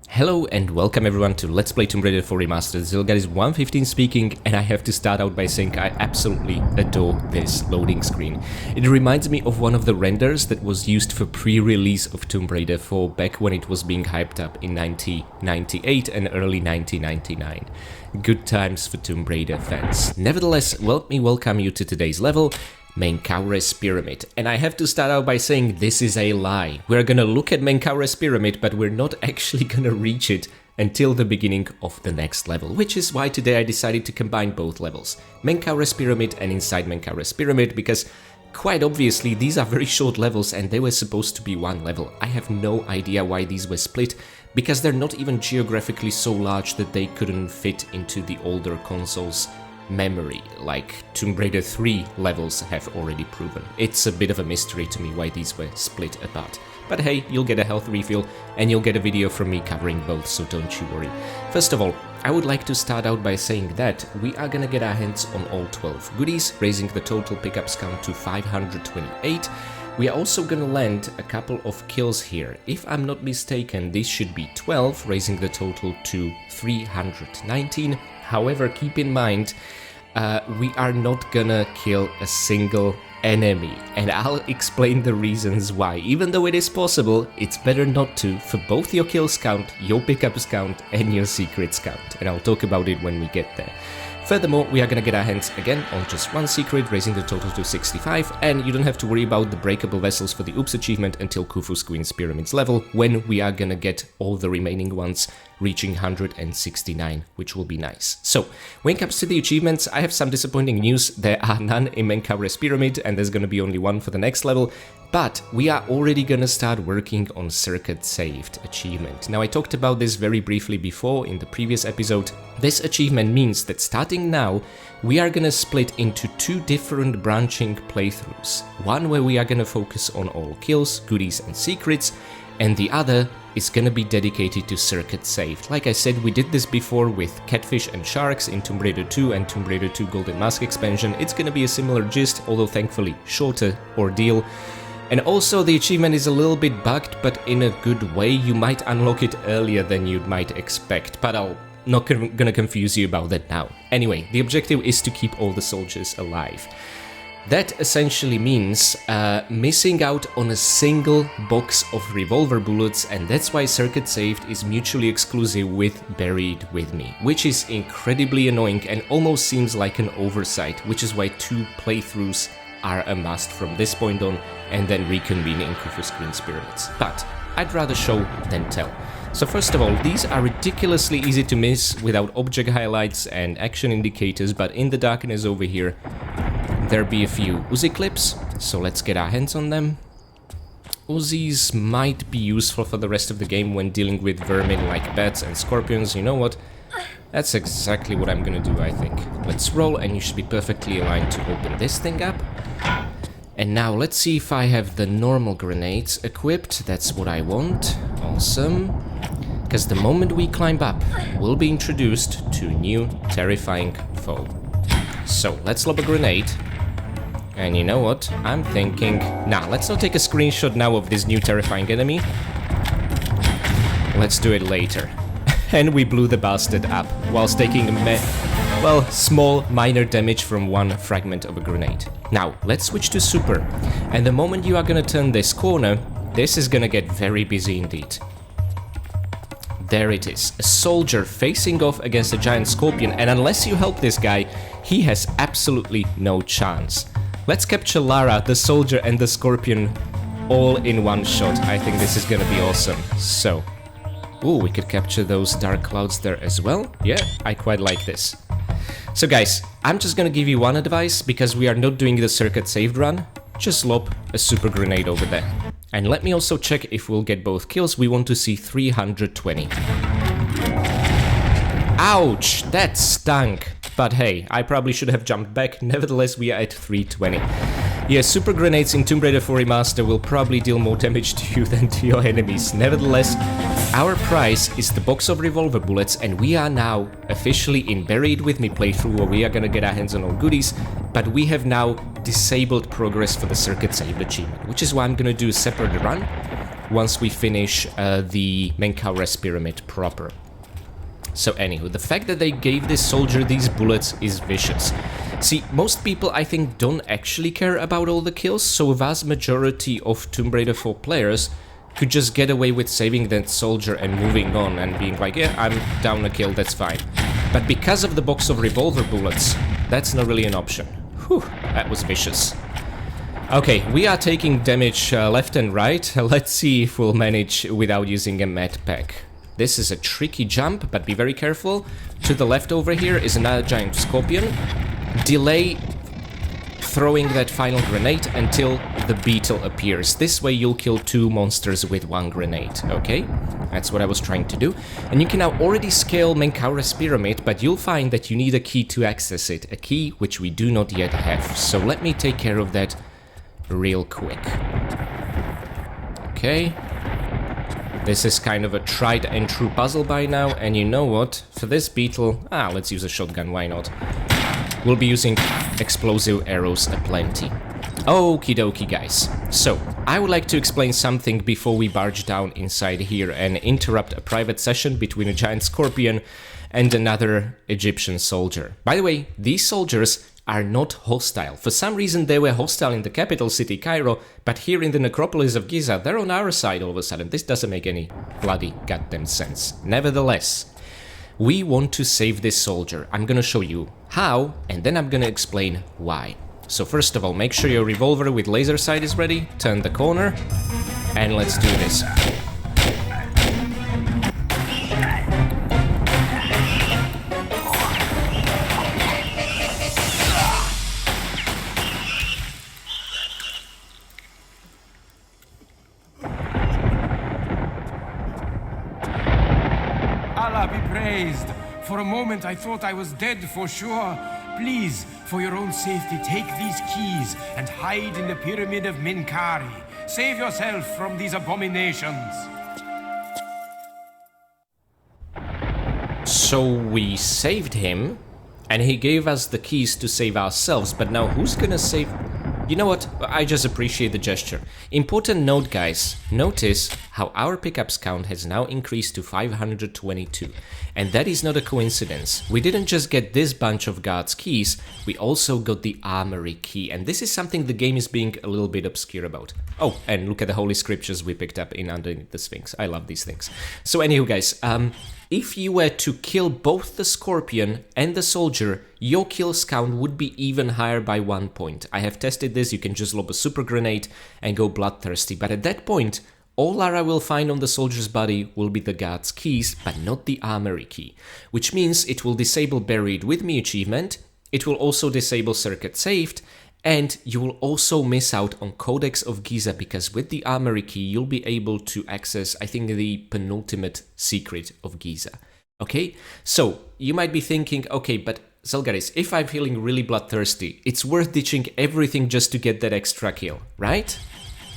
Hello and welcome everyone to Let's Play Tomb Raider 4 Remastered. Zilgad115 speaking, and I have to start out by saying I absolutely adore this loading screen. It reminds me of one of the renders that was used for pre-release of Tomb Raider 4 back when it was being hyped up in 1998 and early 1999. Good times for Tomb Raider fans. Nevertheless, let me welcome you to today's level, Menkaure's Pyramid. And I have to start out by saying this is a lie. We're gonna look at Menkaure's Pyramid, but we're not actually gonna reach it until the beginning of the next level, which is why today I decided to combine both levels, Menkaure's Pyramid and Inside Menkaure's Pyramid, because quite obviously these are very short levels and they were supposed to be one level. I have no idea why these were split, because they're not even geographically so large that they couldn't fit into the older consoles' memory, like Tomb Raider 3 levels have already proven. It's a bit of a mystery to me why these were split apart. But hey, you'll get a health refill and you'll get a video from me covering both, so don't you worry. First of all, I would like to start out by saying that we are gonna get our hands on all 12 goodies, raising the total pickups count to 528. We are also gonna land a couple of kills here. If I'm not mistaken, this should be 12, raising the total to 319. However, keep in mind, we are not gonna kill a single enemy, and I'll explain the reasons why. Even though it is possible, it's better not to, for both your kills count, your pickups count, and your secrets count, and I'll talk about it when we get there. Furthermore, we are gonna get our hands again on just one secret, raising the total to 65, and you don't have to worry about the breakable vessels for the Oops achievement until Khufu's Queen's Pyramids level, when we are gonna get all the remaining ones, reaching 169, which will be nice. So, when it comes to the achievements, I have some disappointing news. There are none in Menkaure's Pyramid, and there's gonna be only one for the next level, but we are already gonna start working on Serket Saved achievement. Now, I talked about this very briefly before in the previous episode. This achievement means that starting now, we are gonna split into two different branching playthroughs. One where we are gonna focus on all kills, goodies and secrets, and the other is gonna be dedicated to Serket Saved. Like I said, we did this before with Catfish and Sharks in Tomb Raider 2 and Tomb Raider 2 Golden Mask expansion. It's gonna be a similar gist, although thankfully shorter ordeal. And also the achievement is a little bit bugged, but in a good way. You might unlock it earlier than you might expect, but I'm not gonna confuse you about that now. Anyway, the objective is to keep all the soldiers alive. That essentially means missing out on a single box of revolver bullets, and that's why Serket Saved is mutually exclusive with Buried With Me, which is incredibly annoying and almost seems like an oversight, which is why two playthroughs are a must from this point on, and then reconvene in Khufu's Queen's Pyramids. But I'd rather show than tell. So first of all, these are ridiculously easy to miss without object highlights and action indicators, but in the darkness over here, there be a few Uzi clips, so let's get our hands on them. Uzis might be useful for the rest of the game when dealing with vermin like bats and scorpions. You know what? That's exactly what I'm gonna do, I think. Let's roll, and you should be perfectly aligned to open this thing up. And now let's see if I have the normal grenades equipped. That's what I want. Awesome. Because the moment we climb up, we'll be introduced to a new terrifying foe. So let's lob a grenade. And you know what? I'm thinking... Nah, let's not take a screenshot now of this new terrifying enemy. Let's do it later. And we blew the bastard up, whilst taking small, minor damage from one fragment of a grenade. Now, let's switch to Super. And the moment you are gonna turn this corner, this is gonna get very busy indeed. There it is, a soldier facing off against a giant scorpion, and unless you help this guy, he has absolutely no chance. Let's capture Lara, the soldier, and the scorpion all in one shot. I think this is gonna be awesome. So, ooh, we could capture those dark clouds there as well. Yeah, I quite like this. So guys, I'm just gonna give you one advice, because we are not doing the Serket Saved run. Just lob a super grenade over there. And let me also check if we'll get both kills. We want to see 320. Ouch, that stunk. But hey, I probably should have jumped back. Nevertheless, we are at 320. Yeah, super grenades in Tomb Raider 4 Remastered will probably deal more damage to you than to your enemies. Nevertheless, our prize is the box of revolver bullets, and we are now officially in Buried With Me playthrough, where we are gonna get our hands on all goodies, but we have now disabled progress for the Serket Saved achievement, which is why I'm gonna do a separate run. once we finish the Menkaure pyramid proper. So anywho, the fact that they gave this soldier these bullets is vicious. See, most people I think don't actually care about all the kills, so a vast majority of Tomb Raider 4 players could just get away with saving that soldier and moving on and being like, yeah, I'm down a kill, that's fine. But because of the box of revolver bullets, that's not really an option. Whew, that was vicious. Okay, we are taking damage left and right. Let's see if we'll manage without using a med pack. This is a tricky jump, but be very careful. To the left over here is another giant scorpion. Delay throwing that final grenade until the beetle appears. This way you'll kill 2 monsters with 1 grenade, okay? That's what I was trying to do. And you can now already scale Menkaure's pyramid, but you'll find that you need a key to access it. A key which we do not yet have. So let me take care of that real quick. Okay. This is kind of a tried and true puzzle by now, and you know what? For this beetle, let's use a shotgun, why not? We'll be using explosive arrows aplenty. Okie dokie, guys. So, I would like to explain something before we barge down inside here and interrupt a private session between a giant scorpion and another Egyptian soldier. By the way, these soldiers are not hostile. For some reason they were hostile in the capital city, Cairo, but here in the necropolis of Giza, they're on our side all of a sudden. This doesn't make any bloody goddamn sense. Nevertheless, we want to save this soldier. I'm gonna show you how, and then I'm gonna explain why. So first of all, make sure your revolver with laser sight is ready, turn the corner, and let's do this. For a moment I thought I was dead for sure. Please, for your own safety, take these keys and hide in the pyramid of Menkaure. Save yourself from these abominations. So we saved him, and he gave us the keys to save ourselves, but now who's gonna save... You know what? I just appreciate the gesture. Important note, guys. Notice how our pickups count has now increased to 522. And that is not a coincidence. We didn't just get this bunch of guards' keys, we also got the armory key. And this is something the game is being a little bit obscure about. Oh, and look at the holy scriptures we picked up in underneath the Sphinx. I love these things. So anywho, guys, if you were to kill both the scorpion and the soldier, your kills count would be even higher by 1 point. I have tested this, you can just lob a super grenade and go bloodthirsty, but at that point, all Lara will find on the soldier's body will be the guard's keys, but not the armory key, which means it will disable Buried With Me achievement, it will also disable Serket Saved, and you will also miss out on Codex of Giza, because with the armory key you'll be able to access, I think, the penultimate secret of Giza. Okay, so you might be thinking, okay, but Zelgaris, if I'm feeling really bloodthirsty, it's worth ditching everything just to get that extra kill, right?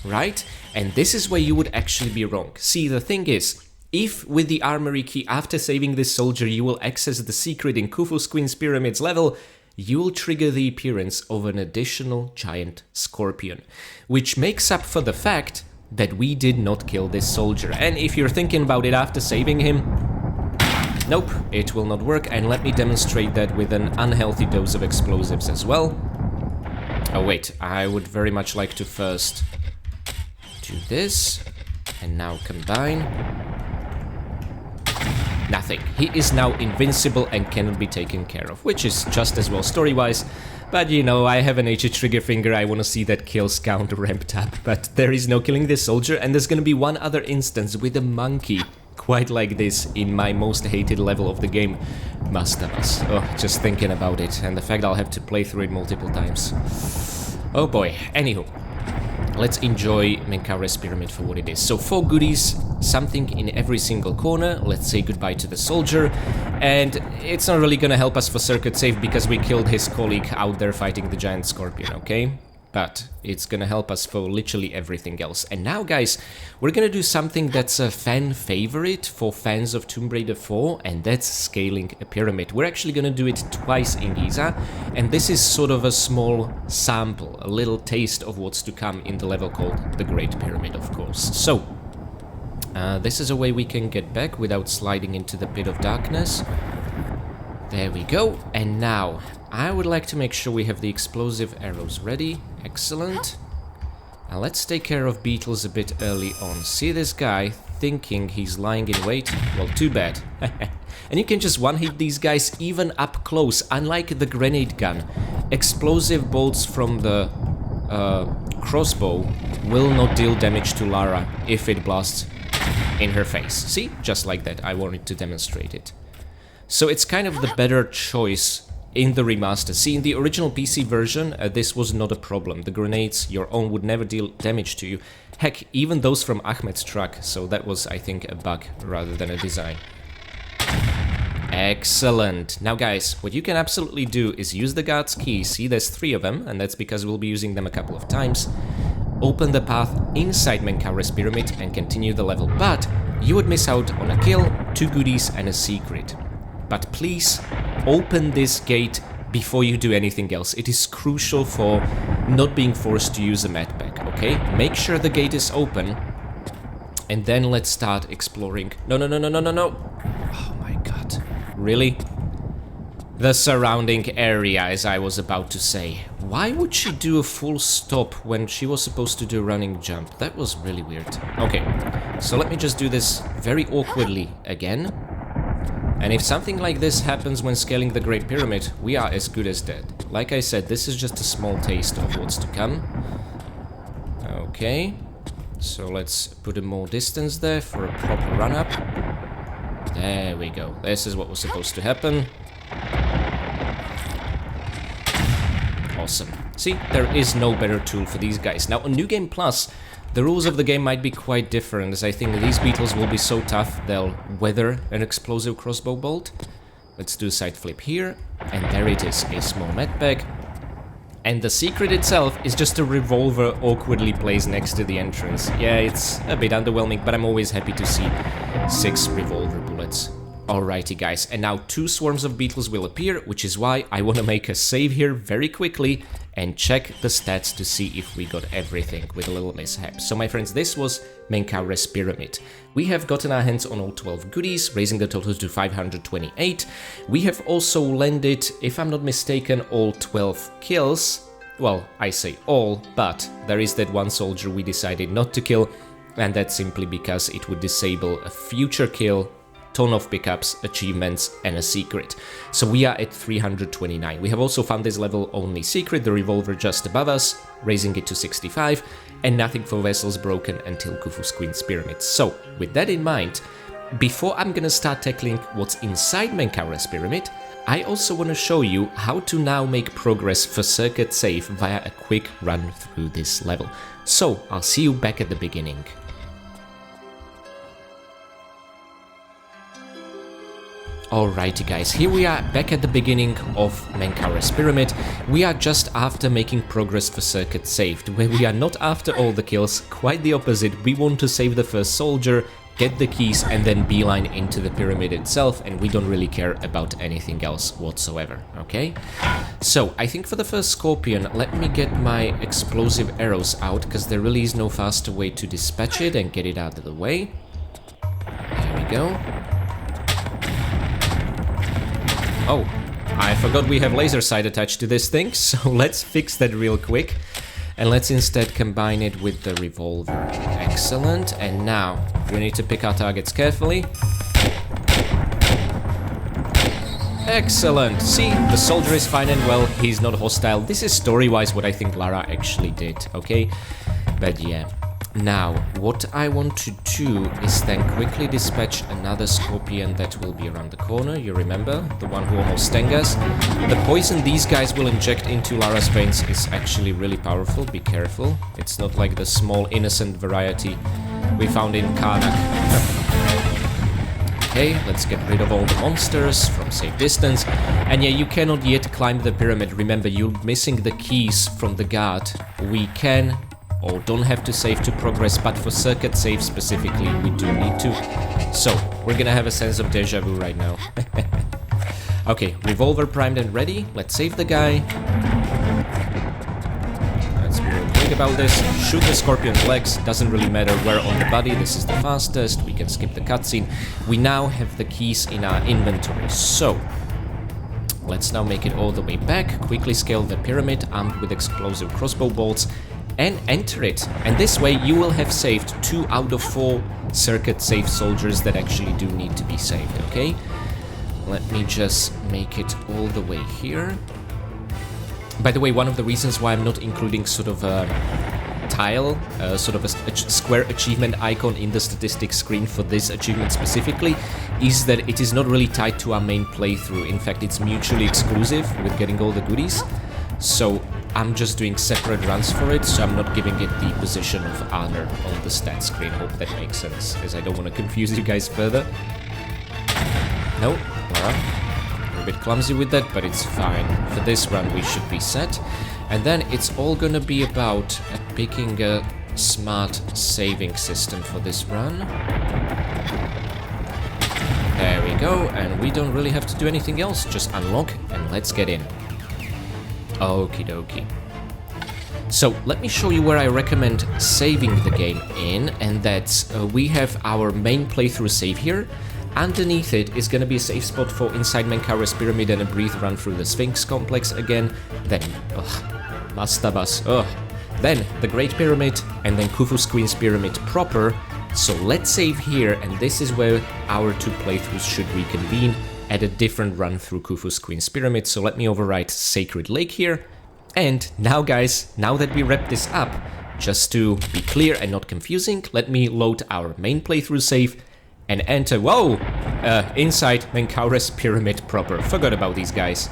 Right? And this is where you would actually be wrong. See, the thing is, if with the armory key after saving this soldier you will access the secret in Khufu's Queen's Pyramids level, you'll trigger the appearance of an additional giant scorpion, which makes up for the fact that we did not kill this soldier. And if you're thinking about it after saving him, nope, it will not work, and let me demonstrate that with an unhealthy dose of explosives as well. Oh wait, I would very much like to first do this, and now combine. Nothing. He is now invincible and cannot be taken care of, which is just as well story-wise. But you know, I have an HE trigger finger, I want to see that kills count ramped up. But there is no killing this soldier, and there's gonna be one other instance with a monkey quite like this in my most hated level of the game, Must of Us. Oh, just thinking about it, and the fact I'll have to play through it multiple times. Oh boy. Anywho, let's enjoy Menkaure's pyramid for what it is. So 4 goodies, something in every single corner. Let's say goodbye to the soldier. And it's not really gonna help us for Serket Save because we killed his colleague out there fighting the giant scorpion, okay? But it's gonna help us for literally everything else. And now, guys, we're gonna do something that's a fan favorite for fans of Tomb Raider 4, and that's scaling a pyramid. We're actually gonna do it twice in Giza, and this is sort of a small sample, a little taste of what's to come in the level called the Great Pyramid, of course. So, This is a way we can get back without sliding into the pit of darkness. There we go. And now, I would like to make sure we have the explosive arrows ready. Excellent. Now let's take care of beetles a bit early on. See this guy thinking he's lying in wait? Well, too bad. And you can just one-hit these guys even up close, unlike the grenade gun. Explosive bolts from the crossbow will not deal damage to Lara if it blasts in her face. See? Just like that. I wanted to demonstrate it. So it's kind of the better choice in the remaster. See, in the original PC version, this was not a problem. The grenades, your own, would never deal damage to you. Heck, even those from Ahmed's truck. So that was, I think, a bug rather than a design. Excellent. Now guys, what you can absolutely do is use the guard's key. See, there's 3 of them, and that's because we'll be using them a couple of times. Open the path inside Menkaure's pyramid and continue the level. But you would miss out on a kill, 2 goodies and a secret. But please, open this gate before you do anything else. It is crucial for not being forced to use a medpack, okay? Make sure the gate is open, and then let's start exploring. No, no, no, no, no, no, no. Oh my god. Really? The surrounding area, as I was about to say. Why would she do a full stop when she was supposed to do a running jump? That was really weird. Okay, so let me just do this very awkwardly again. And if something like this happens when scaling the Great Pyramid, we are as good as dead. Like I said, this is just a small taste of what's to come. Okay, so let's put a more distance there for a proper run-up. There we go. This is what was supposed to happen. Awesome. See, there is no better tool for these guys. Now, on New Game Plus, the rules of the game might be quite different, as I think these beetles will be so tough they'll weather an explosive crossbow bolt. Let's do a side flip here, and there it is, a small medpack. And the secret itself is just a revolver awkwardly placed next to the entrance. Yeah, it's a bit underwhelming, but I'm always happy to see 6 revolver bullets. Alrighty guys, and now 2 swarms of beetles will appear, which is why I want to make a save here very quickly and check the stats to see if we got everything with a little mishap. So my friends, this was Menkaure's pyramid. We have gotten our hands on all 12 goodies, raising the total to 528. We have also landed, if I'm not mistaken, all 12 kills. Well, I say all, but there is that one soldier we decided not to kill, and that's simply because it would disable a future kill, ton of pickups, achievements, and a secret. So we are at 329. We have also found this level only secret, the revolver just above us, raising it to 65, and nothing for vessels broken until Khufu's Queen's Pyramid. So, with that in mind, before I'm gonna start tackling what's inside Menkaure's Pyramid, I also want to show you how to now make progress for Serket safe via a quick run through this level. So, I'll see you back at the beginning. Alrighty guys, here we are back at the beginning of Menkaure's Pyramid. We are just after making progress for Serket saved, where we are not after all the kills, quite the opposite. We want to save the first soldier, get the keys, and then beeline into the pyramid itself, and we don't really care about anything else whatsoever, okay? So, I think for the first Scorpion, let me get my explosive arrows out, because there really is no faster way to dispatch it and get it out of the way. There we go. Oh, I forgot we have laser sight attached to this thing, so let's fix that real quick. And let's instead combine it with the revolver. Excellent, and now we need to pick our targets carefully. Excellent, see, the soldier is fine and well, he's not hostile. This is story-wise what I think Lara actually did, okay? But yeah. Now, what I want to do is then quickly dispatch another Scorpion that will be around the corner, you remember? The one who almost stung us. The poison these guys will inject into Lara's veins is actually really powerful, be careful. It's not like the small innocent variety we found in Karnak. Okay, let's get rid of all the monsters from safe distance. And yeah, you cannot yet climb the pyramid, remember you're missing the keys from the guard. We can or don't have to save to progress, but for Serket save specifically, we do need to. So, we're gonna have a sense of deja vu right now. Okay, revolver primed and ready. Let's save the guy. Let's be real quick about this. Shoot the scorpion's legs, doesn't really matter where on the body, this is the fastest, we can skip the cutscene. We now have the keys in our inventory, so let's now make it all the way back, quickly scale the pyramid armed with explosive crossbow bolts, and enter it. And this way you will have saved 2 out of 4 Serket safe soldiers that actually do need to be saved, okay? Let me just make it all the way here. By the way, one of the reasons why I'm not including sort of a tile, sort of a square achievement icon in the statistics screen for this achievement specifically, is that it is not really tied to our main playthrough. In fact, it's mutually exclusive with getting all the goodies. So I'm just doing separate runs for it, so I'm not giving it the position of honor on the stat screen. Hope that makes sense, as I don't want to confuse you guys further. No, Lara. We're a bit clumsy with that, but it's fine. For this run we should be set. And then it's all gonna be about picking a smart saving system for this run. There we go, and we don't really have to do anything else, just unlock and let's get in. Okie dokie. So let me show you where I recommend saving the game in, and that's we have our main playthrough save here. Underneath it is going to be a safe spot for inside Menkaure's pyramid and a brief run through the Sphinx complex again. Then, Mastabas, then the Great Pyramid, and then Khufu's Queen's Pyramid proper. So let's save here, and this is where our 2 playthroughs should reconvene at a different run through Khufu's Queen's Pyramid. So let me overwrite Sacred Lake here. And now guys, now that we wrap this up, just to be clear and not confusing, let me load our main playthrough save and enter, inside Menkaure's pyramid proper. Forgot about these guys.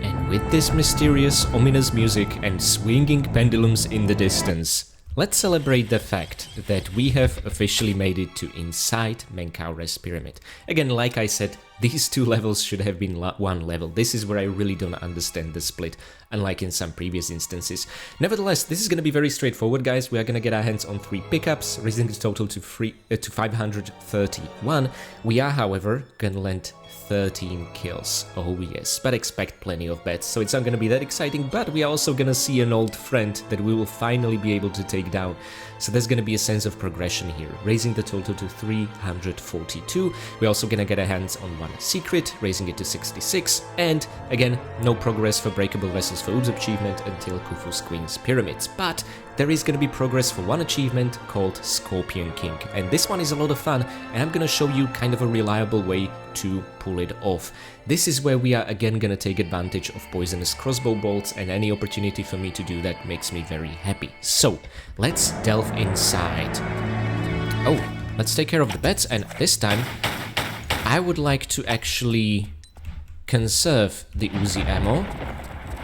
And with this mysterious, ominous music and swinging pendulums in the distance, let's celebrate the fact that we have officially made it to inside Menkaure's pyramid. Again, like I said, these 2 levels should have been one level. This is where I really don't understand the split, unlike in some previous instances. Nevertheless, this is going to be very straightforward, guys. We are going to get our hands on 3 pickups, raising the total to 531. We are, however, going to land 13 kills. Oh yes, but expect plenty of bets, so it's not going to be that exciting, but we are also going to see an old friend that we will finally be able to take down. So there's going to be a sense of progression here, raising the total to 342. We're also going to get our hands on 1 secret, raising it to 66, and again, no progress for Breakable Vessels for Oob's achievement until Khufu's Queen's Pyramids, but there is going to be progress for 1 achievement called Scorpion King, and this one is a lot of fun, and I'm going to show you kind of a reliable way to pull it off. This is where we are again going to take advantage of poisonous crossbow bolts, and any opportunity for me to do that makes me very happy. So let's delve inside. Oh, let's take care of the bets, and this time I would like to actually conserve the Uzi ammo.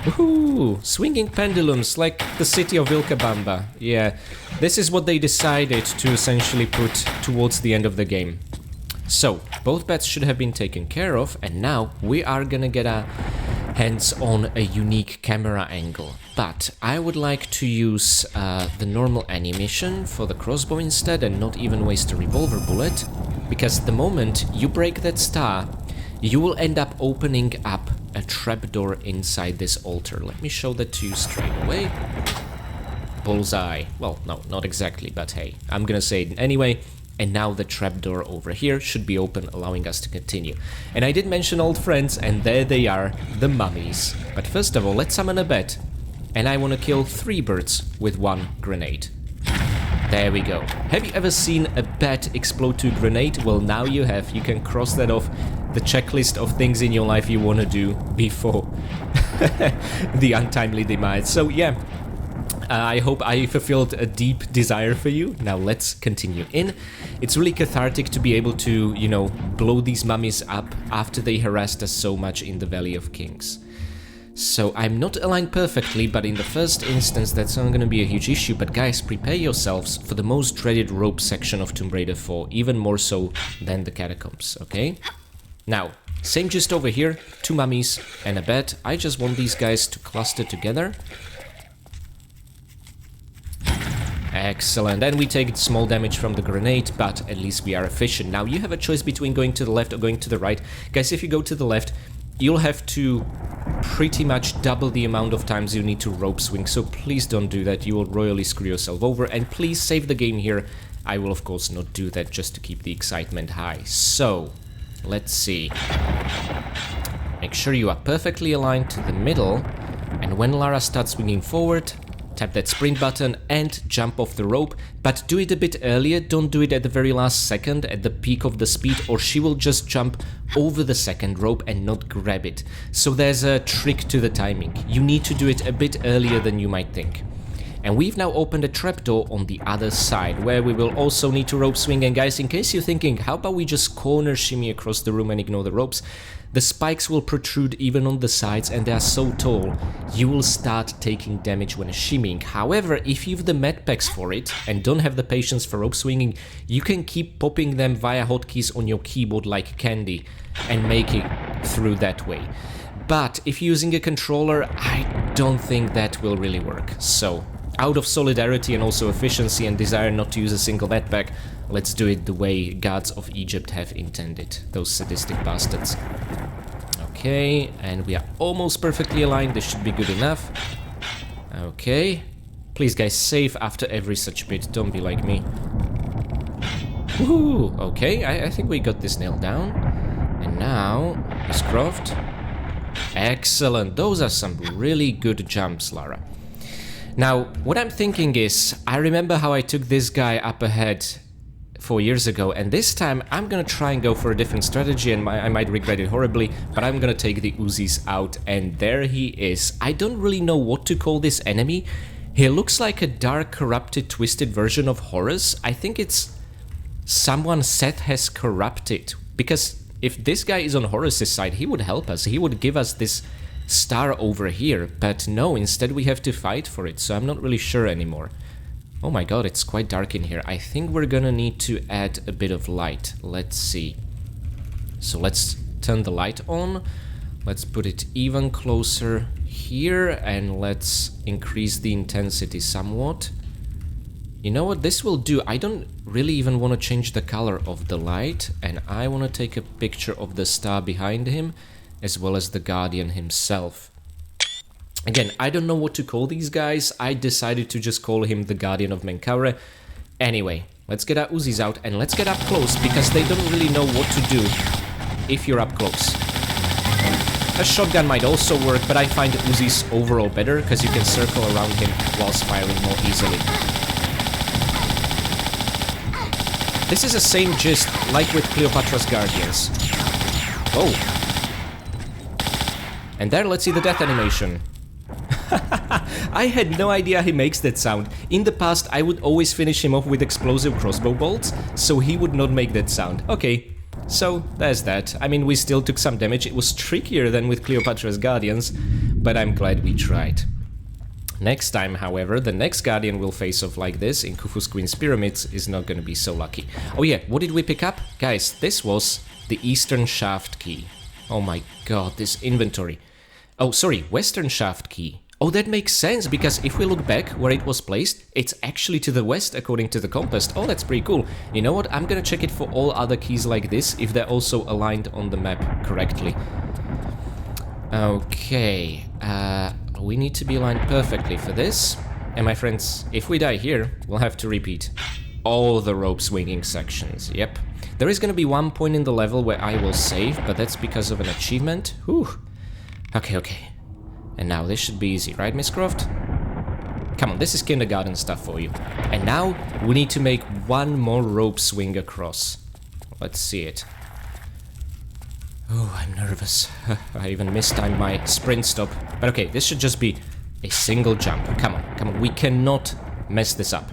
Woohoo! Swinging pendulums like the city of Vilcabamba. Yeah, this is what they decided to essentially put towards the end of the game. So, both bets should have been taken care of, and now we are gonna get our hands on a unique camera angle. But I would like to use the normal animation for the crossbow instead, and not even waste a revolver bullet, because the moment you break that star, you will end up opening up a trapdoor inside this altar. Let me show that to you straight away. Bullseye. Well, no, not exactly, but hey, I'm gonna say it anyway. And now the trapdoor over here should be open, allowing us to continue. And I did mention old friends, and there they are, the mummies. But first of all, let's summon a bat. And I want to kill 3 birds with 1 grenade. There we go. Have you ever seen a bat explode to a grenade? Well, now you have. You can cross that off the checklist of things in your life you want to do before the untimely demise. So yeah, I hope I fulfilled a deep desire for you. Now let's continue in. It's really cathartic to be able to, you know, blow these mummies up after they harassed us so much in the Valley of Kings. So I'm not aligned perfectly, but in the first instance that's not gonna be a huge issue. But guys, prepare yourselves for the most dreaded rope section of Tomb Raider 4, even more so than the catacombs, okay? Now, Same just over here, 2 mummies and a bed. I just want these guys to cluster together. Excellent, and we take small damage from the grenade, but at least we are efficient. Now you have a choice between going to the left or going to the right. Guys, if you go to the left, you'll have to pretty much double the amount of times you need to rope swing, so please don't do that, you will royally screw yourself over, and please save the game here. I will of course not do that just to keep the excitement high. So, let's see. Make sure you are perfectly aligned to the middle, and when Lara starts swinging forward, tap that sprint button and jump off the rope, but do it a bit earlier, don't do it at the very last second, at the peak of the speed, or she will just jump over the second rope and not grab it. So there's a trick to the timing. You need to do it a bit earlier than you might think. And we've now opened a trapdoor on the other side, where we will also need to rope swing. And guys, in case you're thinking, how about we just corner shimmy across the room and ignore the ropes? The spikes will protrude even on the sides, and they are so tall, you will start taking damage when shimmying. However, if you have the med packs for it, and don't have the patience for rope swinging, you can keep popping them via hotkeys on your keyboard like candy, and make it through that way. But if you're using a controller, I don't think that will really work. So, out of solidarity and also efficiency and desire not to use a single med pack, let's do it the way gods of Egypt have intended, those sadistic bastards. Okay, and we are almost perfectly aligned, this should be good enough. Okay, please guys, save after every such bit, don't be like me. Woohoo! Okay, I think we got this nailed down. And now, Miss Croft. Excellent, those are some really good jumps, Lara. Now, what I'm thinking is, I remember how I took this guy up ahead 4 years ago, and this time I'm gonna try and go for a different strategy, and I might regret it horribly, but I'm gonna take the Uzis out, and there he is. I don't really know what to call this enemy. He looks like a dark, corrupted, twisted version of Horus. I think it's someone Seth has corrupted, because if this guy is on Horus's side, he would help us, he would give us this star over here, but no, instead we have to fight for it, so I'm not really sure anymore. Oh my god, it's quite dark in here. I think we're gonna need to add a bit of light. Let's see. So let's turn the light on. Let's put it even closer here, and let's increase the intensity somewhat. You know what, this will do. I don't really even want to change the color of the light, and I want to take a picture of the star behind him, as well as the Guardian himself. Again, I don't know what to call these guys. I decided to just call him the Guardian of Menkaure. Anyway, let's get our Uzis out and let's get up close, because they don't really know what to do if you're up close. A shotgun might also work, but I find Uzis overall better, because you can circle around him whilst firing more easily. This is the same gist, like with Cleopatra's Guardians. Oh. And there, let's see the death animation. I had no idea he makes that sound. In the past, I would always finish him off with explosive crossbow bolts, so he would not make that sound. Okay, so there's that. I mean, we still took some damage. It was trickier than with Cleopatra's Guardians, but I'm glad we tried. Next time, however, the next Guardian will face off like this in Khufu's Queen's Pyramids is not gonna be so lucky. Oh yeah, what did we pick up? Guys, this was the Eastern Shaft Key. Oh my god, this inventory. Oh, sorry, Western Shaft Key. Oh, that makes sense, because if we look back where it was placed, it's actually to the west according to the compass. Oh, that's pretty cool. You know what, I'm gonna check it for all other keys like this, if they're also aligned on the map correctly. Okay, we need to be aligned perfectly for this. And my friends, if we die here, we'll have to repeat all the rope swinging sections. Yep. There is gonna be one point in the level where I will save, but that's because of an achievement. Whew. Okay. And now this should be easy, right, Miss Croft? Come on, this is kindergarten stuff for you. And now we need to make one more rope swing across. Let's see it. Oh, I'm nervous. I even mistimed my sprint stop. But okay, this should just be a single jump. Come on, we cannot mess this up.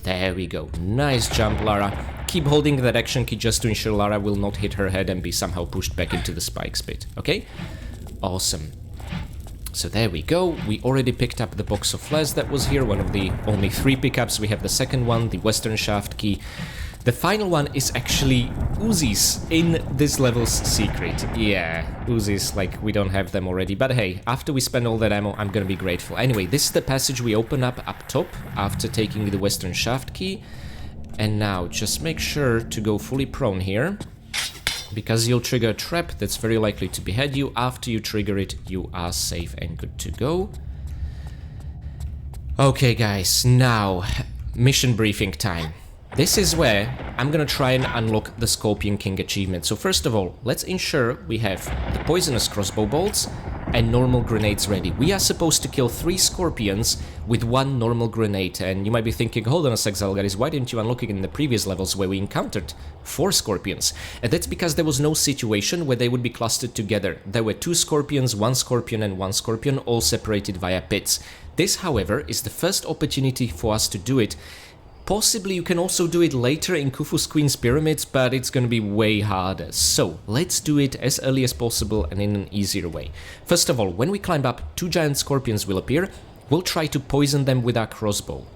There we go. Nice jump, Lara. Keep holding that action key just to ensure Lara will not hit her head and be somehow pushed back into the spikes pit, okay? Awesome. So there we go. We already picked up the box of flares that was here, one of the only 3 pickups. We have the second one, the Western Shaft Key. The final one is actually Uzis in this level's secret. Yeah, Uzis, like, we don't have them already. But hey, after we spend all that ammo, I'm gonna be grateful. Anyway, this is the passage we open up top after taking the western shaft key. And now, just make sure to go fully prone here, because you'll trigger a trap that's very likely to behead you. After you trigger it, you are safe and good to go. Okay, guys, now, mission briefing time. This is where I'm gonna try and unlock the Scorpion King achievement. So first of all, let's ensure we have the poisonous crossbow bolts and normal grenades ready. We are supposed to kill 3 scorpions with 1 normal grenade. And you might be thinking, hold on a sec, Zalgaris, why didn't you unlock it in the previous levels where we encountered 4 scorpions? And that's because there was no situation where they would be clustered together. There were 2 scorpions, 1 scorpion and 1 scorpion, all separated via pits. This, however, is the first opportunity for us to do it. Possibly you can also do it later in Khufu's Queen's Pyramids, but it's gonna be way harder. So, let's do it as early as possible and in an easier way. First of all, when we climb up, 2 giant scorpions will appear. We'll try to poison them with our crossbow.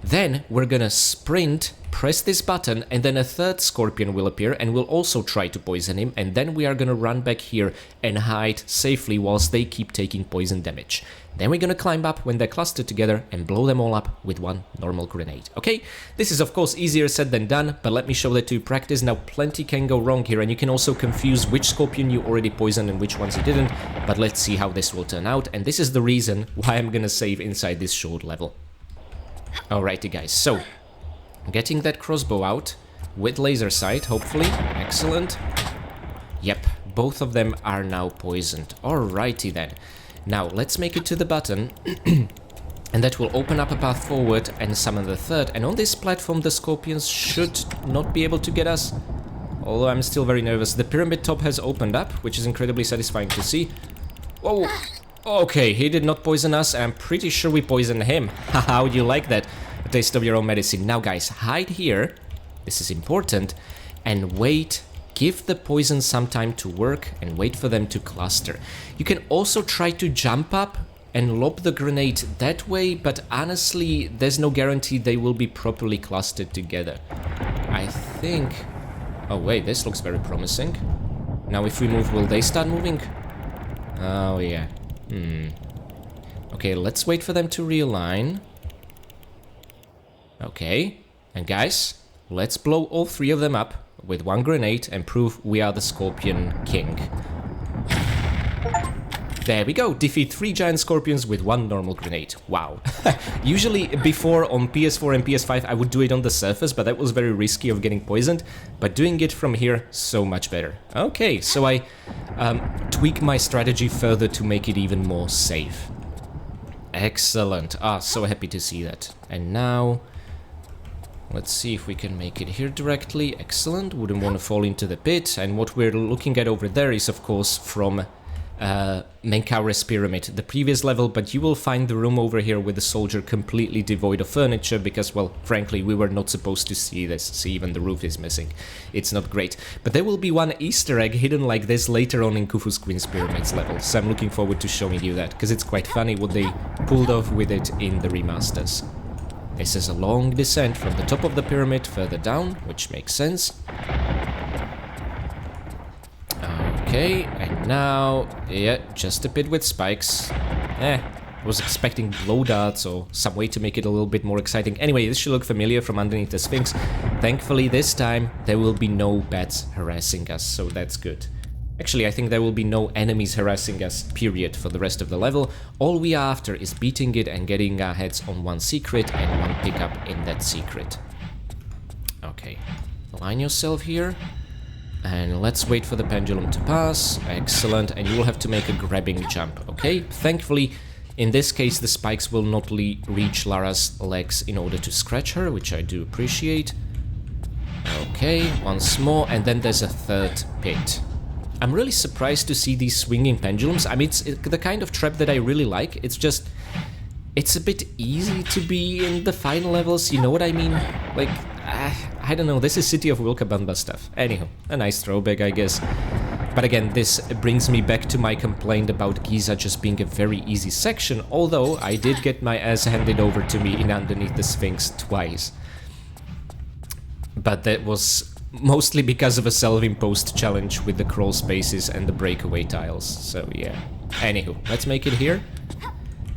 Then, we're gonna sprint, press this button, and then a 3rd scorpion will appear and we'll also try to poison him, and then we are gonna run back here and hide safely whilst they keep taking poison damage. Then we're gonna climb up when they're clustered together and blow them all up with 1 normal grenade. Okay, this is of course easier said than done, but let me show that to you practice. Now plenty can go wrong here, and you can also confuse which scorpion you already poisoned and which ones you didn't, but let's see how this will turn out, and this is the reason why I'm gonna save inside this short level. Alrighty guys, so getting that crossbow out with laser sight, hopefully. Excellent. Yep, both of them are now poisoned. Alrighty then. Now let's make it to the button and that will open up a path forward and summon the 3rd. And on this platform the scorpions should not be able to get us, although I'm still very nervous. The pyramid top has opened up, which is incredibly satisfying to see. Whoa! Okay, he did not poison us, and I'm pretty sure we poisoned him. How do you like that? A taste of your own medicine. Now guys, hide here, this is important, and wait, give the poison some time to work and wait for them to cluster. You can also try to jump up and lob the grenade that way, but honestly, there's no guarantee they will be properly clustered together. I think... Oh wait, this looks very promising. Now if we move, will they start moving? Oh yeah. Okay, let's wait for them to realign. Okay, and guys, let's blow all 3 of them up with 1 grenade and prove we are the Scorpion King. There we go, defeat 3 giant scorpions with 1 normal grenade. Wow. Usually before on PS4 and PS5 I would do it on the surface, but that was very risky of getting poisoned. But doing it from here, so much better. Okay, so I tweak my strategy further to make it even more safe. Excellent. Ah, so happy to see that. And now... let's see if we can make it here directly. Excellent. Wouldn't want to fall into the pit. And what we're looking at over there is, of course, from Menkaure's pyramid, the previous level, but you will find the room over here with the soldier completely devoid of furniture because, well, frankly, we were not supposed to see this. See, even the roof is missing. It's not great. But there will be 1 Easter egg hidden like this later on in Khufu's Queen's Pyramids level, so I'm looking forward to showing you that, because it's quite funny what they pulled off with it in the remasters. This is a long descent from the top of the pyramid further down, which makes sense. Okay, and now, yeah, just a pit with spikes. I was expecting blow darts or some way to make it a little bit more exciting. Anyway, this should look familiar from underneath the Sphinx. Thankfully, this time, there will be no bats harassing us, so that's good. Actually, I think there will be no enemies harassing us, period, for the rest of the level. All we are after is beating it and getting our heads on 1 secret and 1 pickup in that secret. Okay, align yourself here. And let's wait for the pendulum to pass. Excellent, and you will have to make a grabbing jump, okay? Thankfully, in this case, the spikes will not reach Lara's legs in order to scratch her, which I do appreciate. Okay, once more, and then there's a 3rd pit. I'm really surprised to see these swinging pendulums. I mean, it's the kind of trap that I really like. It's just... it's a bit easy to be in the final levels, you know what I mean? Like... I don't know, this is City of Wilkabamba stuff. Anyhow, a nice throwback, I guess. But again, this brings me back to my complaint about Giza just being a very easy section, although I did get my ass handed over to me in underneath the Sphinx twice. but that was mostly because of a self-imposed challenge with the crawl spaces and the breakaway tiles, so yeah. Anywho, let's make it here.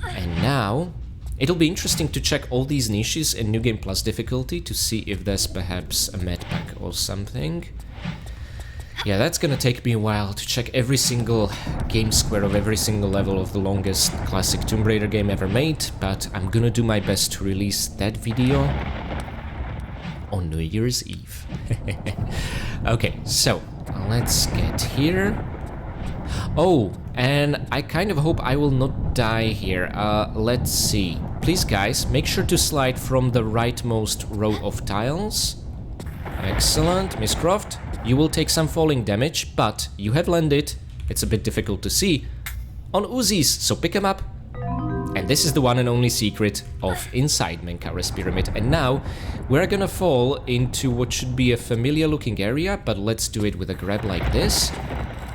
And now, it'll be interesting to check all these niches in New Game Plus difficulty to see if there's perhaps a med pack or something. Yeah, that's gonna take me a while to check every single game square of every single level of the longest classic Tomb Raider game ever made, but I'm gonna do my best to release that video on New Year's Eve. Okay, so let's get here. Oh, and I kind of hope I will not die here. Let's see. Please, guys, make sure to slide from the rightmost row of tiles. Excellent. Miss Croft, you will take some falling damage, but you have landed. It's a bit difficult to see. On Uzis, so pick them up. And this is the one and only secret of inside Menkaure's pyramid. And now we're gonna fall into what should be a familiar looking area, but let's do it with a grab like this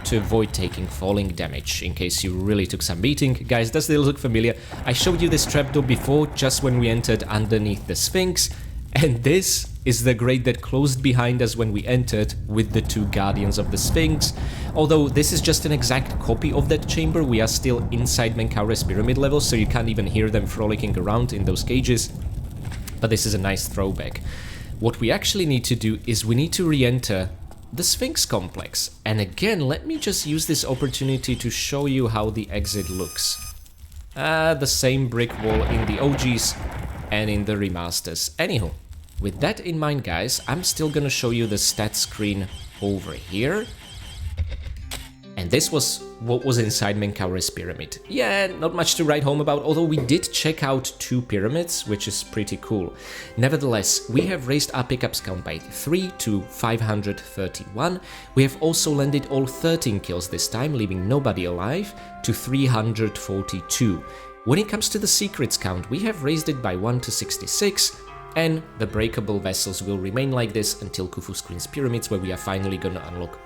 to avoid taking falling damage, in case you really took some beating. Guys, does this look familiar? I showed you this trapdoor before, just when we entered underneath the Sphinx, and this is the grate that closed behind us when we entered with the two guardians of the Sphinx. Although this is just an exact copy of that chamber, we are still inside Menkaure's pyramid level, so you can't even hear them frolicking around in those cages. But this is a nice throwback. What we actually need to do is we need to re-enter the Sphinx complex. And again, let me just use this opportunity to show you how the exit looks. The same brick wall in the OGs and in the remasters. Anywho, with that in mind, guys, I'm still gonna show you the stats screen over here. And this was what was inside Menkaure's pyramid. Yeah, not much to write home about, although we did check out 2 pyramids, which is pretty cool. Nevertheless, we have raised our pickups count by 3 to 531. We have also landed all 13 kills this time, leaving nobody alive, to 342. When it comes to the secrets count, we have raised it by 1 to 66. And the breakable vessels will remain like this until Khufu screens pyramids, where we are finally gonna unlock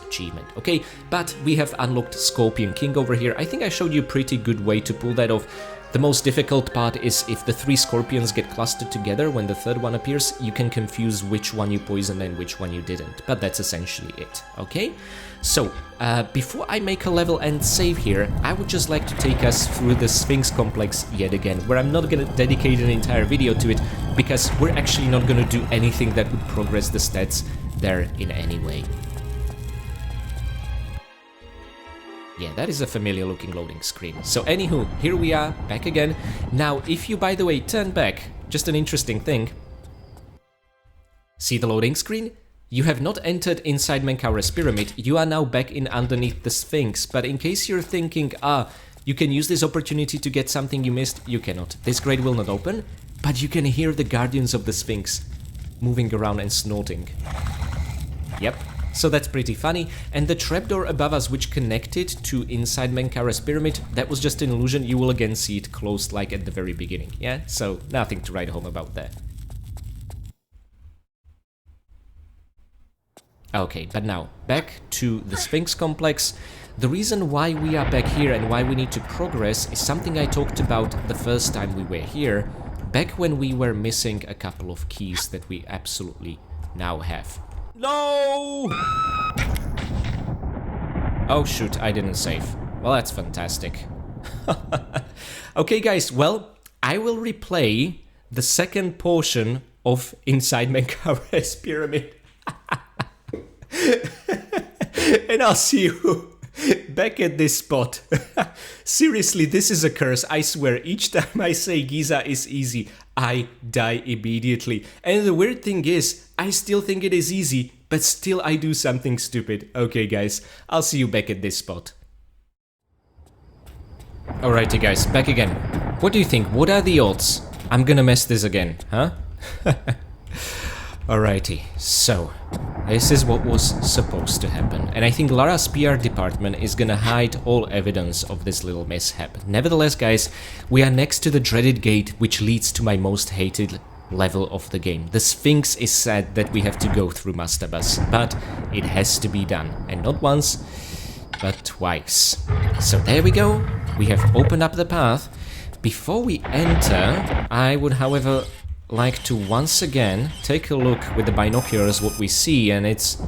achievement. Okay, but we have unlocked Scorpion King over here. I think I showed you a pretty good way to pull that off. The most difficult part is if the 3 scorpions get clustered together when the 3rd one appears, you can confuse which one you poisoned and which one you didn't. But that's essentially it, okay? So, before I make a level and save here, I would just like to take us through the Sphinx complex yet again, where I'm not gonna dedicate an entire video to it, because we're actually not gonna do anything that would progress the stats there in any way. Yeah, that is a familiar looking loading screen. So anywho, here we are, back again. Now, if you, by the way, turn back, just an interesting thing. See the loading screen? You have not entered inside Menkaure's pyramid, you are now back in underneath the Sphinx. But in case you're thinking, you can use this opportunity to get something you missed, you cannot. This grate will not open, but you can hear the guardians of the Sphinx moving around and snorting. Yep. So that's pretty funny, and the trapdoor above us which connected to inside Menkaure's pyramid, that was just an illusion. You will again see it closed like at the very beginning, yeah? So nothing to write home about that. Okay, but now, back to the Sphinx complex. The reason why we are back here and why we need to progress is something I talked about the first time we were here, back when we were missing a couple of keys that we absolutely now have. No! Oh shoot, I didn't save. Well, that's fantastic. Okay guys, well, I will replay the second portion of Inside Menkaure's Pyramid. And I'll see you back at this spot. Seriously, this is a curse, I swear. Each time I say Giza is easy, I die immediately. And the weird thing is, I still think it is easy, but still I do something stupid. Okay guys, I'll see you back at this spot. Alrighty guys, back again. What do you think? What are the odds I'm gonna mess this again, huh? Alrighty, so this is what was supposed to happen, and I think Lara's PR department is gonna hide all evidence of this little mishap. Nevertheless guys, we are next to the dreaded gate which leads to my most hated level of the game. The Sphinx is sad that we have to go through Mastabas, but it has to be done, and not once, but twice. So there we go, we have opened up the path. Before we enter, I would however like to once again take a look with the binoculars what we see, and it's...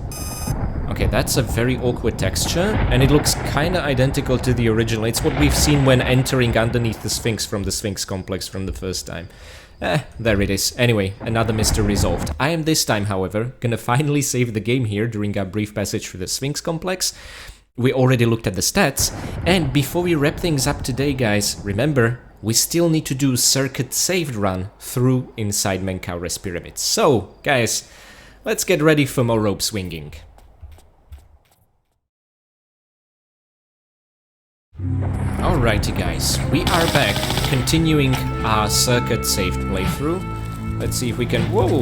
Okay, that's a very awkward texture, and it looks kinda identical to the original. It's what we've seen when entering underneath the Sphinx from the Sphinx complex from the first time. There it is. Anyway, another mystery resolved. I am this time, however, gonna finally save the game here during our brief passage through the Sphinx complex. We already looked at the stats, and before we wrap things up today, guys, remember, we still need to do Serket saved run through inside Menkaure's pyramids. So, guys, let's get ready for more rope swinging. Alrighty guys, we are back, continuing our Serket saved playthrough. Let's see if we can... Whoa!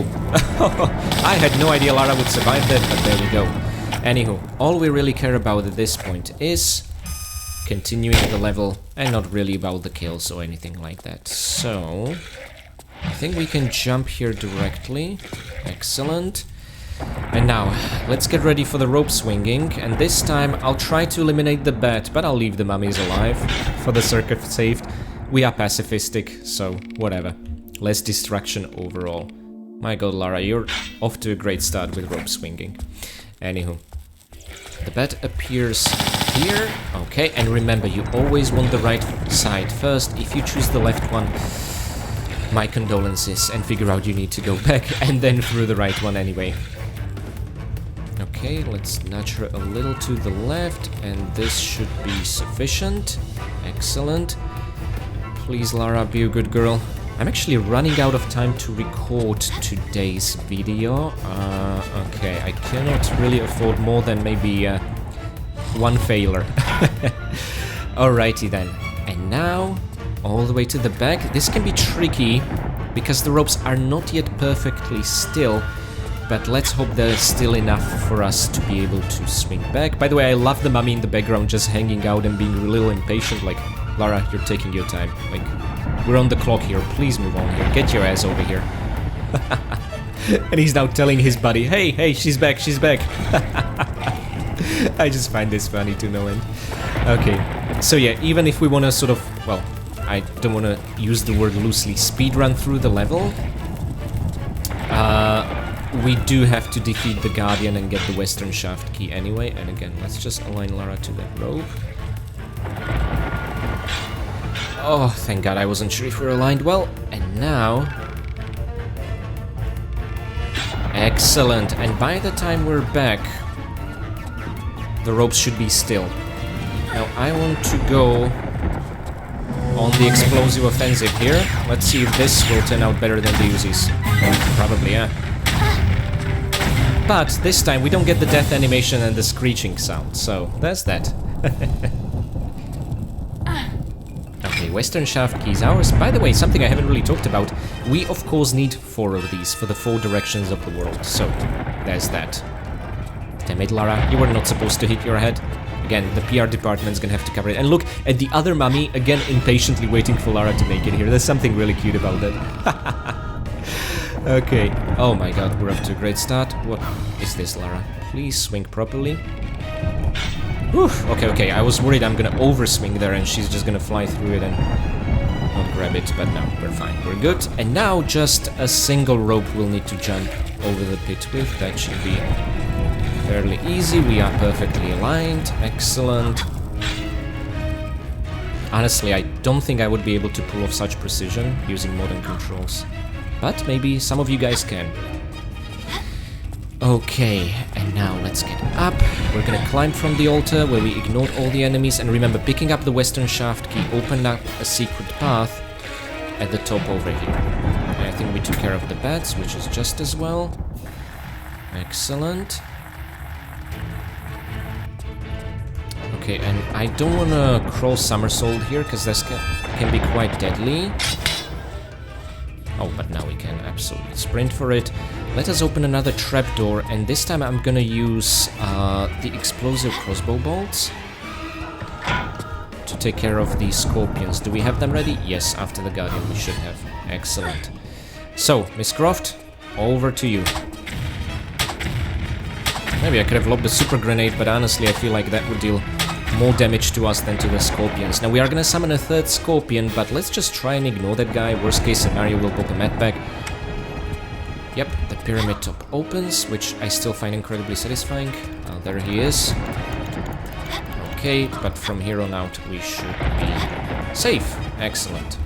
I had no idea Lara would survive that, but there we go. Anywho, all we really care about at this point is continuing the level and not really about the kills or anything like that. So, I think we can jump here directly. Excellent. And now, let's get ready for the rope swinging, and this time I'll try to eliminate the bat, but I'll leave the mummies alive for the Serket saved. We are pacifistic, so whatever. Less destruction overall. My god, Lara, you're off to a great start with rope swinging. Anywho, the bat appears here. Okay, and remember, you always want the right side first. If you choose the left one, my condolences, and figure out you need to go back and then through the right one anyway. Okay, let's nudge her a little to the left, and this should be sufficient. Excellent. Please, Lara, be a good girl. I'm actually running out of time to record today's video. Okay, I cannot really afford more than maybe one failure. Alrighty then. And now, all the way to the back. This can be tricky, because the ropes are not yet perfectly still. But let's hope they're still enough for us to be able to swing back. By the way, I love the mummy in the background just hanging out and being a little impatient. Like, Lara, you're taking your time. Like, we're on the clock here. Please move on here. Get your ass over here. And he's now telling his buddy, hey, she's back, she's back. I just find this funny to no end. Okay, so yeah, even if we want to sort of, well, I don't want to use the word loosely, speedrun through the level, we do have to defeat the Guardian and get the Western Shaft key anyway. And again, let's just align Lara to that rope. Oh, thank god, I wasn't sure if we're aligned well. And now... Excellent. And by the time we're back, the ropes should be still. Now, I want to go on the explosive offensive here. Let's see if this will turn out better than the Uzis. Probably, yeah. But this time we don't get the death animation and the screeching sound, so there's that. Okay, Western Shaft key is ours. By the way, something I haven't really talked about, we of course need 4 of these for the 4 directions of the world, so there's that. Damn it, Lara, you were not supposed to hit your head. Again, the PR department's gonna have to cover it. And look at the other mummy, again impatiently waiting for Lara to make it here. There's something really cute about that. Okay. Oh my god, we're off to a great start. What is this, Lara? Please swing properly. Whew. Okay, I was worried I'm gonna overswing there and she's just gonna fly through it and not grab it, but no, we're fine. We're good. And now just a single rope we'll need to jump over the pit with. That should be fairly easy. We are perfectly aligned. Excellent. Honestly, I don't think I would be able to pull off such precision using modern controls. But maybe some of you guys can. Okay, and now let's get up. We're gonna climb from the altar where we ignored all the enemies, and remember, picking up the Western Shaft key opened up a secret path at the top over here. And I think we took care of the bats, which is just as well. Excellent. Okay, and I don't wanna crawl somersault here, because this can be quite deadly. Oh, but now we can absolutely sprint for it. Let us open another trapdoor, and this time I'm gonna use the explosive crossbow bolts to take care of the scorpions. Do we have them ready? Yes, after the Guardian we should have. Excellent. So, Miss Croft, over to you. Maybe I could have lobbed a super grenade, but honestly I feel like that would deal more damage to us than to the scorpions. Now we are gonna summon a 3rd scorpion, but let's just try and ignore that guy. Worst case scenario, we'll pop a med pack. Yep, the pyramid top opens, which I still find incredibly satisfying. There he is. Okay, but from here on out we should be safe. Excellent.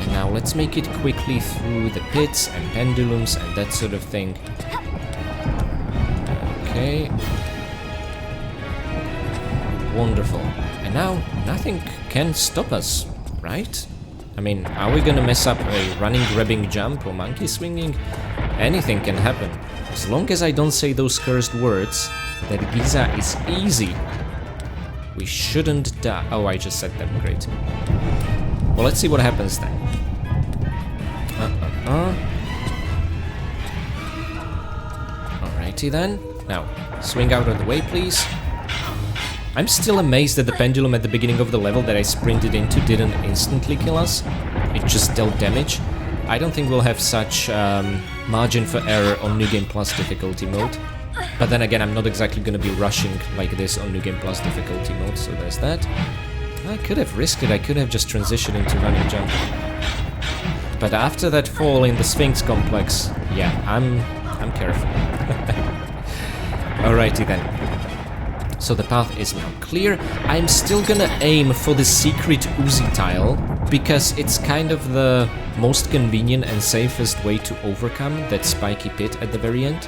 And now let's make it quickly through the pits and pendulums and that sort of thing. Okay. Wonderful. And now nothing can stop us, right? I mean, are we gonna mess up a running, grabbing jump or monkey swinging? Anything can happen. As long as I don't say those cursed words, that Giza is easy, we shouldn't die. Oh, I just said that, great. Well, let's see what happens then. Alrighty then. Now, swing out of the way, please. I'm still amazed that the pendulum at the beginning of the level that I sprinted into didn't instantly kill us. It just dealt damage. I don't think we'll have such margin for error on New Game Plus difficulty mode. But then again, I'm not exactly going to be rushing like this on New Game Plus difficulty mode, so there's that. I could have risked it, I could have just transitioned into running jump. But after that fall in the Sphinx complex, yeah, I'm careful. Alrighty then. So the path is now clear. I'm still gonna aim for the secret Uzi tile, because it's kind of the most convenient and safest way to overcome that spiky pit at the very end.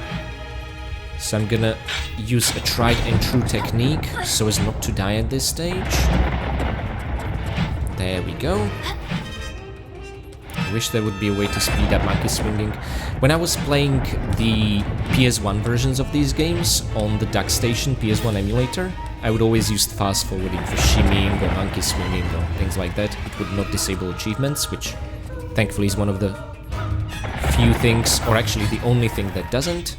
So I'm gonna use a tried and true technique so as not to die at this stage. There we go. I wish there would be a way to speed up monkey swinging. When I was playing the PS1 versions of these games on the DuckStation PS1 emulator, I would always use fast forwarding for shimmying or monkey swinging or things like that. It would not disable achievements, which thankfully is one of the few things, or actually the only thing that doesn't.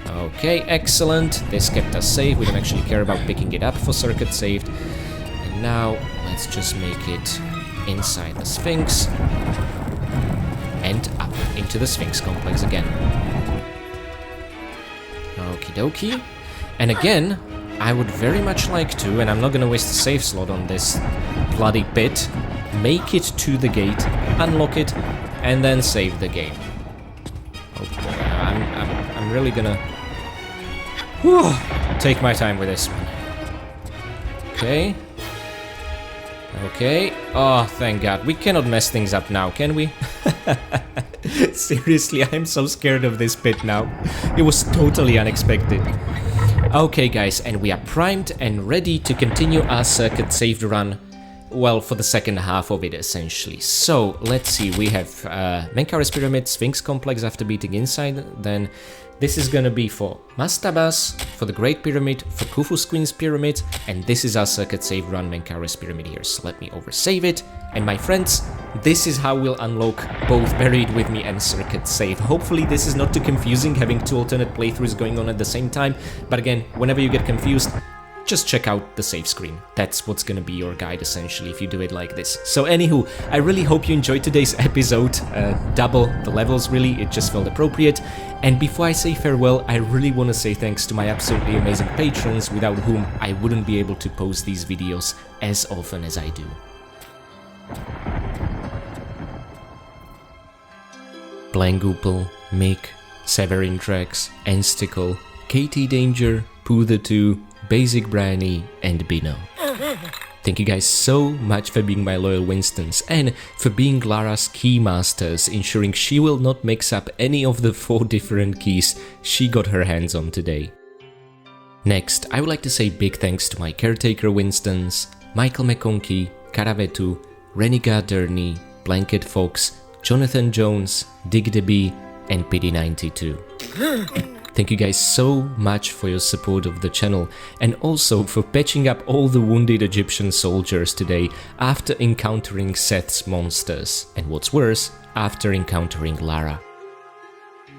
Okay, excellent. This kept us safe. We don't actually care about picking it up for Serket saved. And now let's just make it inside the Sphinx. And up into the Sphinx complex again. Okie dokie. And again, I would very much like to, and I'm not gonna waste a save slot on this bloody pit, make it to the gate, unlock it, and then save the game. Oh boy, I'm really gonna take my time with this one. Okay. Okay. Oh, thank God. We cannot mess things up now, can we? Seriously, I'm so scared of this pit now. It was totally unexpected. Okay, guys, and we are primed and ready to continue our Serket saved run. Well, for the second half of it, essentially. So, let's see. We have Menkaure's Pyramid, Sphinx Complex after beating inside. Then this is gonna be for Mastabas, for the Great Pyramid, for Khufu's Queen's Pyramid, and this is our Serket save run Menkaure's Pyramid here. So let me oversave it. And my friends, this is how we'll unlock both Buried With Me and Serket save. Hopefully this is not too confusing, having two alternate playthroughs going on at the same time. But again, whenever you get confused, just check out the save screen. That's what's gonna be your guide, essentially, if you do it like this. So anywho, I really hope you enjoyed today's episode. Double the levels, really, it just felt appropriate. And before I say farewell, I really want to say thanks to my absolutely amazing patrons, without whom I wouldn't be able to post these videos as often as I do. Blangupel, Mick, Severin Trax, Ensticle, Katie Danger, Pooh the 2, Basic Briny, and Bino. Thank you guys so much for being my loyal Winstons and for being Lara's key masters, ensuring she will not mix up any of the 4 different keys she got her hands on today. Next, I would like to say big thanks to my caretaker Winstons, Michael McConkie, Karavetu, Renegade Derny, Blanket Fox, Jonathan Jones, Dig the Bee, and PD92. Thank you guys so much for your support of the channel, and also for patching up all the wounded Egyptian soldiers today after encountering Seth's monsters, and what's worse, after encountering Lara.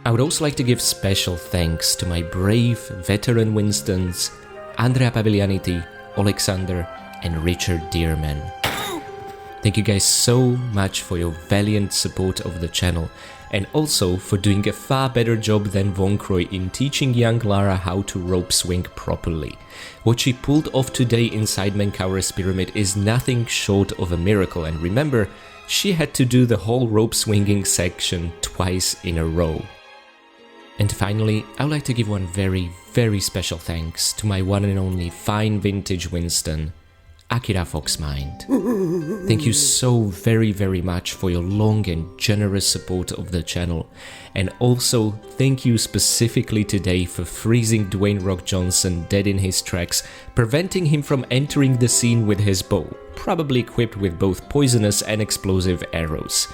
I would also like to give special thanks to my brave veteran Winstons, Andrea Paviglianiti, Alexander, and Richard Dearman. Thank you guys so much for your valiant support of the channel, and also for doing a far better job than Von Croy in teaching young Lara how to rope swing properly. What she pulled off today inside Menkaure's Pyramid is nothing short of a miracle, and remember, she had to do the whole rope swinging section twice in a row. And finally, I would like to give one very special thanks to my one and only fine vintage Winston, Akira Foxmind. Thank you so very much for your long and generous support of the channel. And also, thank you specifically today for freezing Dwayne Rock Johnson dead in his tracks, preventing him from entering the scene with his bow, probably equipped with both poisonous and explosive arrows.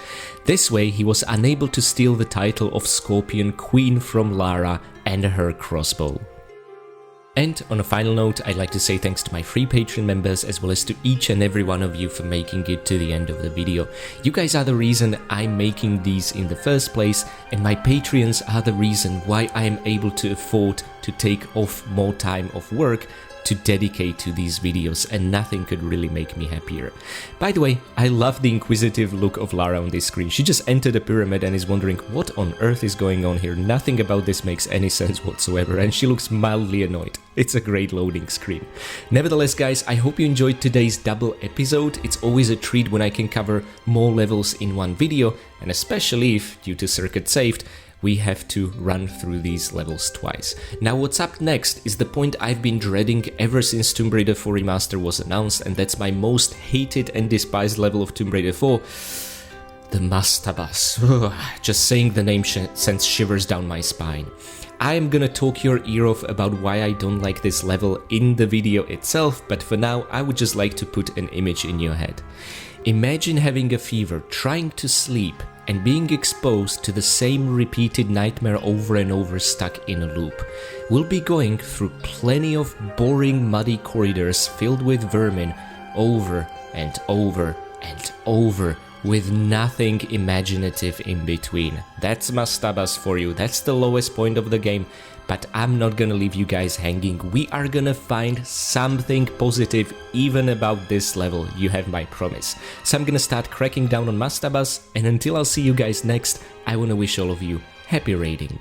This way, he was unable to steal the title of Scorpion Queen from Lara and her crossbow. And on a final note, I'd like to say thanks to my free Patreon members as well as to each and every one of you for making it to the end of the video. You guys are the reason I'm making these in the first place, and my Patreons are the reason why I am able to afford to take off more time of work to dedicate to these videos, and nothing could really make me happier. By the way, I love the inquisitive look of Lara on this screen. She just entered a pyramid and is wondering what on earth is going on here. Nothing about this makes any sense whatsoever, and she looks mildly annoyed. It's a great loading screen. Nevertheless, guys, I hope you enjoyed today's double episode. It's always a treat when I can cover more levels in one video, and especially if, due to Serket saved, we have to run through these levels twice. Now what's up next is the point I've been dreading ever since Tomb Raider 4 Remastered was announced, and that's my most hated and despised level of Tomb Raider 4, the Mastabas. Just saying the name sends shivers down my spine. I am gonna talk your ear off about why I don't like this level in the video itself, but for now I would just like to put an image in your head. Imagine having a fever, trying to sleep, and being exposed to the same repeated nightmare over and over, stuck in a loop. We'll be going through plenty of boring muddy corridors filled with vermin over and over and over, with nothing imaginative in between. That's Mastabas for you, that's the lowest point of the game, but I'm not gonna leave you guys hanging. We are gonna find something positive even about this level, you have my promise. So I'm gonna start cracking down on Mastabas, and until I'll see you guys next, I wanna wish all of you happy raiding.